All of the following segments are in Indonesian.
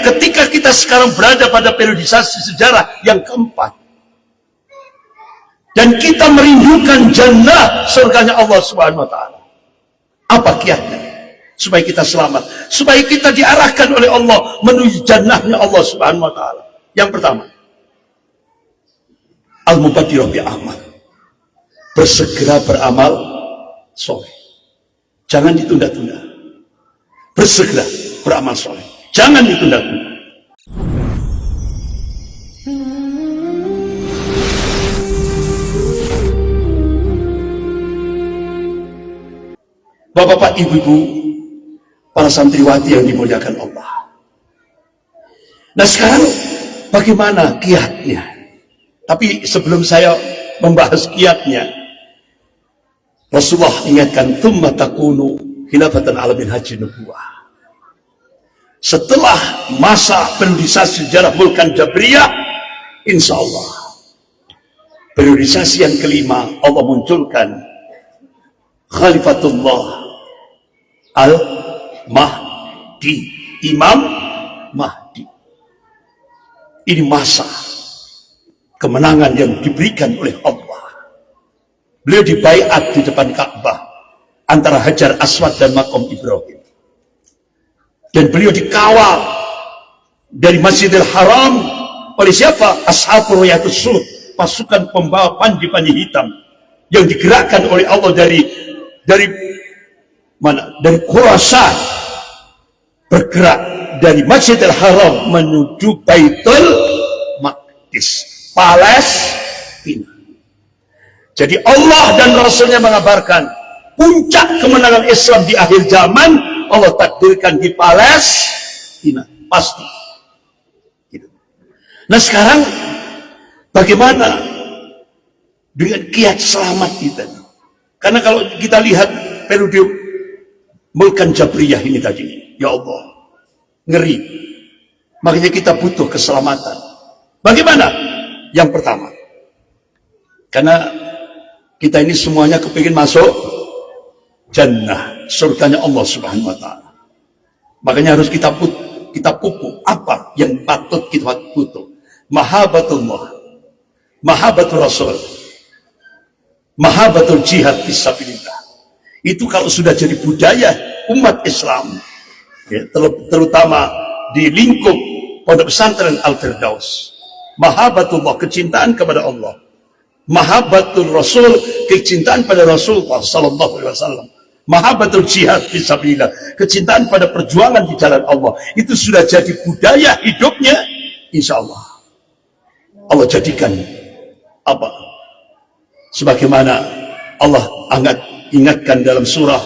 Ketika kita sekarang berada pada periodisasi sejarah yang keempat, dan kita merindukan jannah surganya Allah Subhanahu wa taala. Apa kiatnya? Supaya kita selamat, supaya kita diarahkan oleh Allah menuju jannahnya Allah Subhanahu wa taala. Yang pertama, al-mubadirah bi amal. Bersegera beramal soleh. Jangan ditunda-tunda. Bersegera beramal soleh. Jangan ditunda-tunda. Bapak-bapak, ibu-ibu, para santriwati yang dimuliakan Allah. Nah sekarang bagaimana kiatnya? Tapi sebelum saya membahas kiatnya, Rasulullah ingatkan, "Tsumma takunu khilafatan 'ala minhajin nubuwah." Setelah masa periodisasi sejarah Mulkan Jabriyah, insya Allah periodisasi yang kelima Allah munculkan Khalifatullah Al-Mahdi, Imam Mahdi. Ini masa kemenangan yang diberikan oleh Allah. Beliau dibaiat di depan Ka'bah antara Hajar Aswad dan Maqam Ibrahim. Dan beliau dikawal dari Masjidil Haram oleh siapa? Ashabul Rayatus Sud, pasukan pembawa panji-panji hitam yang digerakkan oleh Allah dari mana? Dari Khurasan, bergerak dari Masjidil Haram menuju Baitul Maqdis, Palestina. Jadi Allah dan Rasulnya mengabarkan puncak kemenangan Islam di akhir zaman Allah takdirkan di Palestina, pasti. Gitu. Nah sekarang bagaimana dengan kiat selamat kita? Karena kalau kita lihat periode Mulkan Jabriyah ini tadi, ya Allah, ngeri. Makanya kita butuh keselamatan. Bagaimana? Yang pertama, karena kita ini semuanya kepingin masuk jannah, surganya Allah Subhanahu wa taala. Makanya harus kita pupuk apa yang patut kita butuh. Mahabbatullah, mahabbatul Rasul, mahabbatul jihad fisabilillah. Itu kalau sudah jadi budaya umat Islam, ya, terutama di lingkup pondok pesantren Al-Firdaus. Mahabbatullah, kecintaan kepada Allah. Mahabbatul Rasul, kecintaan pada Rasulullah sallallahu alaihi wasallam. Mahabbatul jihad fisabilillah, kecintaan pada perjuangan di jalan Allah. Itu sudah jadi budaya hidupnya, insya Allah. Allah jadikan apa? Sebagaimana Allah ingatkan dalam surah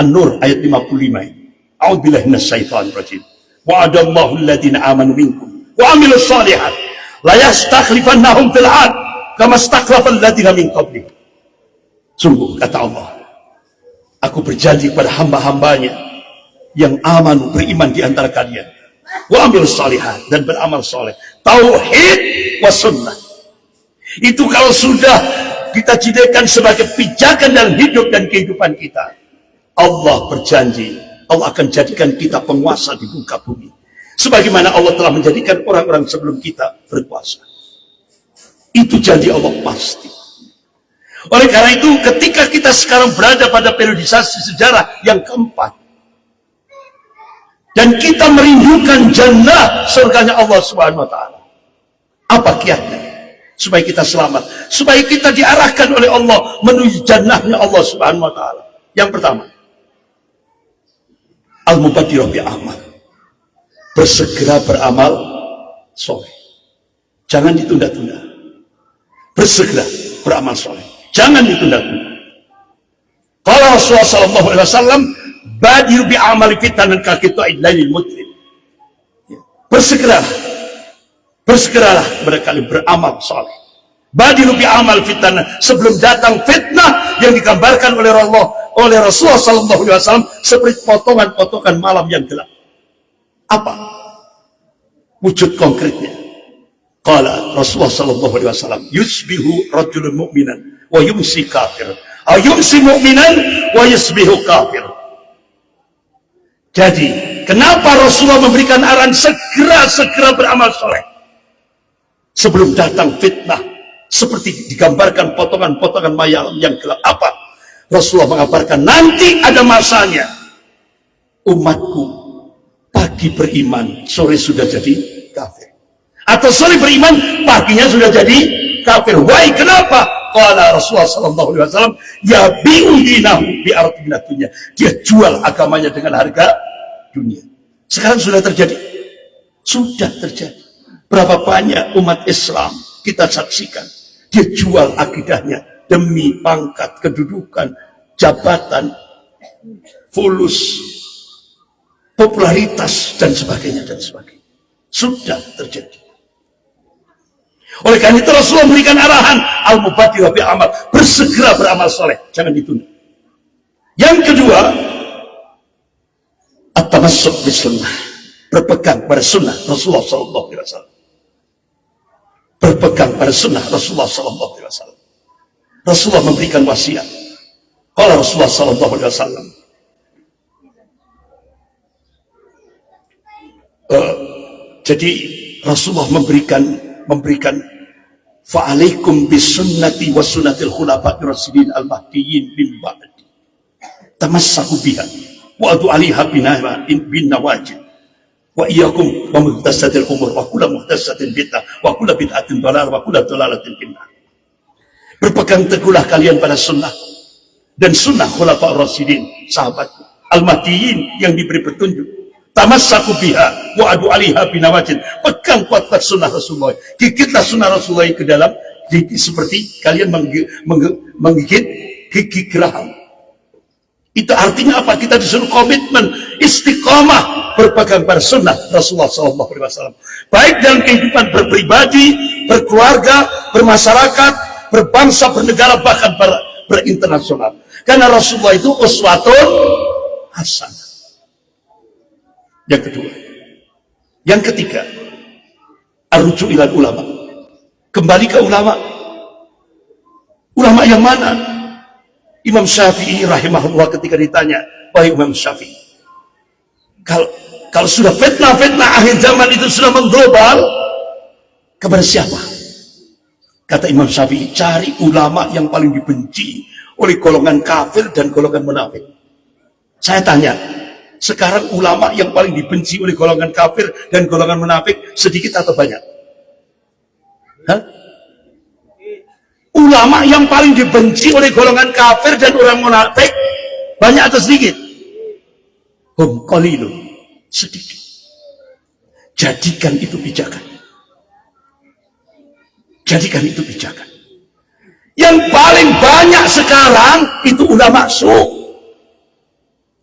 An-Nur ayat 55. A'udzubillahi minasyaitonir rajim. Wa'adallahu alladziina aamanu minkum wa 'amilus shalihat la yastakhlifannahum fil ardh kama stakhlafal ladziina min qablihim. Sungguh kata Allah, aku berjanji pada hamba-hambanya yang aman, beriman di antara kalian, wa amilus shalihat, dan beramal soleh, tauhid wa sunnah. Itu kalau sudah kita jadikan sebagai pijakan dalam hidup dan kehidupan kita, Allah berjanji Allah akan jadikan kita penguasa di muka bumi, sebagaimana Allah telah menjadikan orang-orang sebelum kita berkuasa. Itu janji Allah pasti. Oleh karena itu, ketika kita sekarang berada pada periodisasi sejarah yang keempat, dan kita merindukan jannah surganya Allah Subhanahu wa taala, apa kiatnya? Supaya kita selamat, supaya kita diarahkan oleh Allah menuju jannahnya Allah Subhanahu wa taala. Yang pertama, al-mubadirah bi amal. Bersegera beramal soleh. Jangan ditunda-tunda. Bersegera beramal soleh. Jangan ditunda-tunda. Kalau Rasulullah sallallahu alaihi wasallam, badiru bi amali fitanan ka qita'il lailil mudlim. Bersegeralah kepada kalian beramal soleh. Badiru bi amal fitanan, sebelum datang fitnah yang digambarkan oleh Rasulullah sallallahu alaihi wasallam seperti potongan-potongan malam yang gelap. Apa wujud konkretnya? Qala Rasulullah sallallahu alaihi wasallam, yusbihu rajulun mu'minan wa yumsi kafir, aw yumsi mu'minan wa yusbihu kafir. Jadi kenapa Rasulullah memberikan arahan segera beramal soleh sebelum datang fitnah seperti digambarkan potongan-potongan malam yang gelap? Apa? Rasulullah mengabarkan nanti ada masanya umatku pagi beriman, sore sudah jadi kafir, atau sore beriman, paginya sudah jadi kafir. Why? Kenapa? Qala Rasulullah sallallahu alaihi wasallam, ya bi'udinahu bi'ardinatunya. Dia jual agamanya dengan harga dunia. Sekarang sudah terjadi. Sudah terjadi. Berapa banyak umat Islam kita saksikan, dia jual akidahnya demi pangkat, kedudukan, jabatan, fulus, popularitas, dan sebagainya, dan sebagainya. Sudah terjadi. Oleh karena itu Rasulullah memberikan arahan al-mubadirah bil amal, bersegera beramal soleh, jangan ditunda. Yang kedua, at-tamassuk bis sunnah, berpegang pada sunnah Rasulullah sallallahu alaihi wasallam. Berpegang pada sunnah Rasulullah sallallahu alaihi wasallam. Rasulullah memberikan wasiat. Qala Rasulullah sallallahu alaihi wasallam, jadi Rasulullah memberikan fa'alaikum bisunnati wa sunnatil khulafa'ir rasyidin al-mahdiyyin min ba'di tamassaku biha wa adu 'alaiha bin nawajid wa iyyakum wa muhdatsatil umur wa kullu muhdatsatin bid'ah wa kullu bid'atin dhalalah wa kullu dhalalatin finnar. Berpegang teguhlah kalian pada sunnah dan sunnah khulafa'ir rasyidin, sahabat al-mahdiyyin yang diberi petunjuk. Tamassaku biha wa adu 'alaiha binawajid, pegang kuat-kuat sunnah Rasulullah, gigitlah sunnah Rasulullah ke dalam gigi, seperti kalian menggigit gigi geraham. Itu artinya apa? Kita disuruh komitmen, istiqomah, berpegang pada sunnah Rasulullah SAW, baik dalam kehidupan berpribadi, berkeluarga, bermasyarakat, berbangsa, bernegara, bahkan berinternasional. Karena Rasulullah itu uswatun hasanah. Yang kedua. Yang ketiga, arruju ilal ulama, kembali ke ulama. Ulama yang mana? Imam Syafi'i rahimahullah ketika ditanya, wahai Imam Syafi'i, kalau sudah fitnah akhir zaman itu sudah mengglobal, kepada siapa? Kata Imam Syafi'i, cari ulama yang paling dibenci oleh golongan kafir dan golongan munafik. Saya tanya, sekarang ulama yang paling dibenci oleh golongan kafir dan golongan munafik sedikit atau banyak? Hah? Ulama yang paling dibenci oleh golongan kafir dan orang munafik banyak atau sedikit? Qalilun, sedikit. Jadikan itu pijakan. Jadikan itu pijakan. Yang paling banyak sekarang itu ulama su'.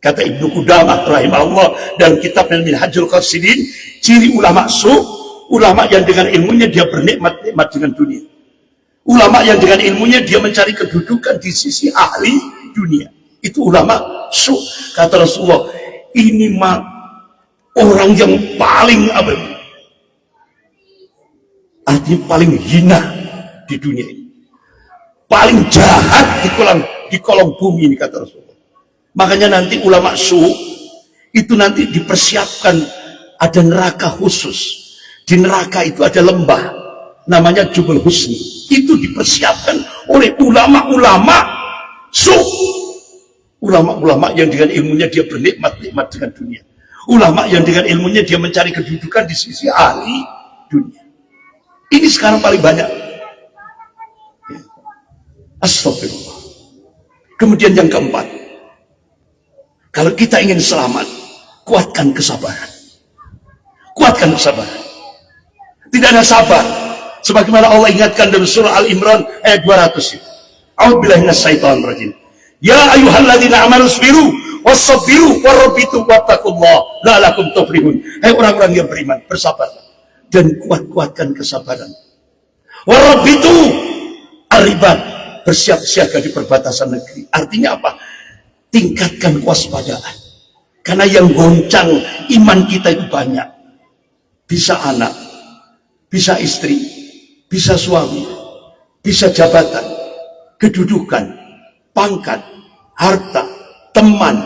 Kata Ibnu Qudamah rahimahullah dalam kitab Minhajul Qasidin, ciri ulama su', ulama yang dengan ilmunya dia bernikmat-nikmat dengan dunia. Ulama yang dengan ilmunya dia mencari kedudukan di sisi ahli dunia. Itu ulama su'. Kata Rasulullah, ini mah orang yang paling artinya paling hina di dunia ini, paling jahat di kolong bumi ini, kata Rasulullah. Makanya nanti ulama su itu nanti dipersiapkan, ada neraka khusus. Di neraka itu ada lembah namanya Jubal Husni. Itu dipersiapkan oleh ulama-ulama su. Ulama-ulama yang dengan ilmunya dia bernikmat-nikmat dengan dunia. Ulama yang dengan ilmunya dia mencari kedudukan di sisi ahli dunia. Ini sekarang paling banyak. Astagfirullah. Kemudian yang keempat, kalau kita ingin selamat, kuatkan kesabaran. Kuatkan kesabaran. Tidak ada sabar, sebagaimana Allah ingatkan dalam surah Al-Imran ayat 200. A'udzubillahi minasyaitonir rajim. Ya ayyuhalladzina amanu sabiru wassabiru warabitu wattaqullaha la'allakum tuflihun. Hai orang-orang yang beriman, bersabarlah dan kuat-kuatkan kesabaran. Warabitu aribat, bersiap siaga di perbatasan negeri. Artinya apa? Tingkatkan kewaspadaan, karena yang goncang iman kita itu banyak. Bisa anak, bisa istri, bisa suami, bisa jabatan, kedudukan, pangkat, harta, teman,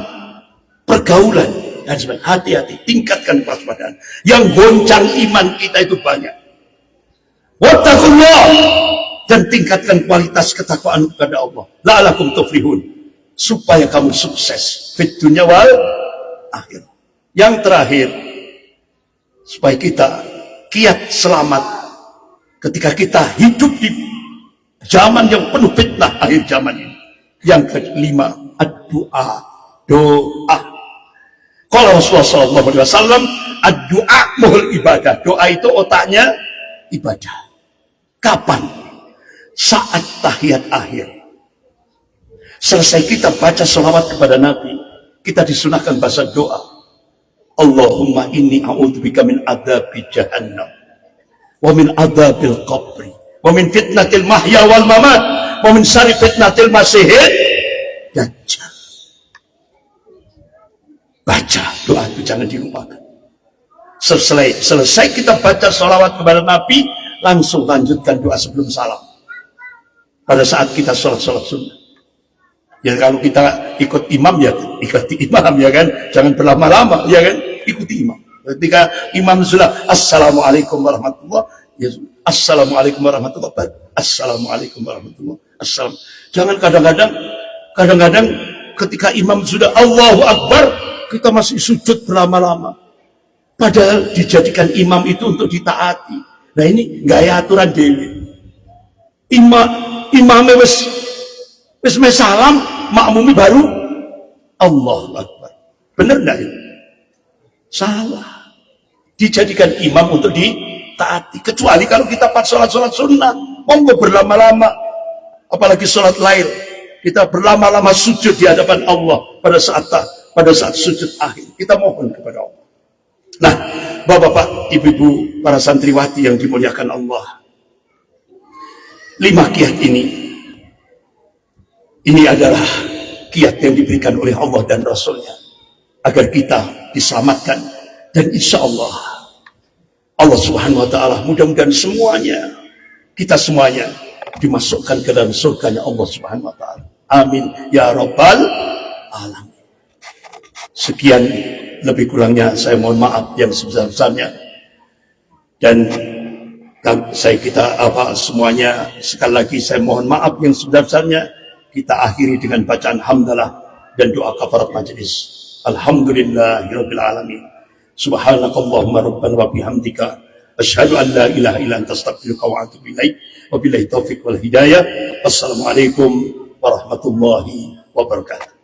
pergaulan, dan sebagainya. Hati-hati, tingkatkan kewaspadaan. Yang goncang iman kita itu banyak. Wattaqullah, dan tingkatkan kualitas ketakwaan kepada Allah. La'alakum tuflihun, supaya kamu sukses fit dunya wal akhir. Yang terakhir, supaya kita kiat selamat ketika kita hidup di zaman yang penuh fitnah akhir zaman ini. Yang kelima, ad-du'a, doa. Kalau Rasulullah SAW, ad-du'a muhul ibadah. Doa itu otaknya ibadah. Kapan? Saat tahiyat akhir. Selesai kita baca sholawat kepada Nabi, kita disunahkan bahasa doa. Allahumma inni a'udzubika min adzabi jahannam, wa min adzabil qabri, wa min fitnatil mahya wal mamat, wa min syarri fitnatil masihid dajjal. Baca doa itu, jangan dilupakan. Selesai kita baca sholawat kepada Nabi, langsung lanjutkan doa sebelum salam. Pada saat kita sholat sunnah. Ya kalau kita ikut imam ya ikuti imam ya kan, jangan berlama-lama ya kan, ikuti imam. Ketika imam sudah assalamualaikum warahmatullah, ya assalamualaikum warahmatullah, assalamualaikum warahmatullah, assalam. Jangan kadang-kadang ketika imam sudah Allahu Akbar, kita masih sujud berlama-lama. Padahal dijadikan imam itu untuk ditaati. Nah ini gaya aturan dewi. Imamnya wis salam, makmumi baru Allahu Akbar. Benar enggak itu? Salah. Dijadikan imam untuk ditaati. Kecuali kalau kita pas sholat sunnah, monggo berlama-lama. Apalagi sholat lail, kita berlama-lama sujud di hadapan Allah pada saat sujud akhir. Kita mohon kepada Allah. Nah, bapak-bapak, ibu-ibu, para santriwati yang dimuliakan Allah, 5 kiat ini adalah kiat yang diberikan oleh Allah dan Rasulnya agar kita diselamatkan, dan insya Allah Subhanahu wa ta'ala mudah-mudahan kita semuanya dimasukkan ke dalam surganya Allah Subhanahu wa ta'ala. Amin ya rabbal alamin. Sekian, lebih kurangnya saya mohon maaf yang sebesar-besarnya, dan semuanya sekali lagi saya mohon maaf yang sebesar-besarnya. Kita akhiri dengan bacaan hamdalah dan doa kafarat majelis. Alhamdulillahirabbil alamin. Subhanakallahumma rabbana wa bihamdika asyhadu an la ilaha illa anta astaghfiruka wa atubu ilaik. Wabillahi taufiq wal hidayah. Wassalamualaikum warahmatullahi wabarakatuh.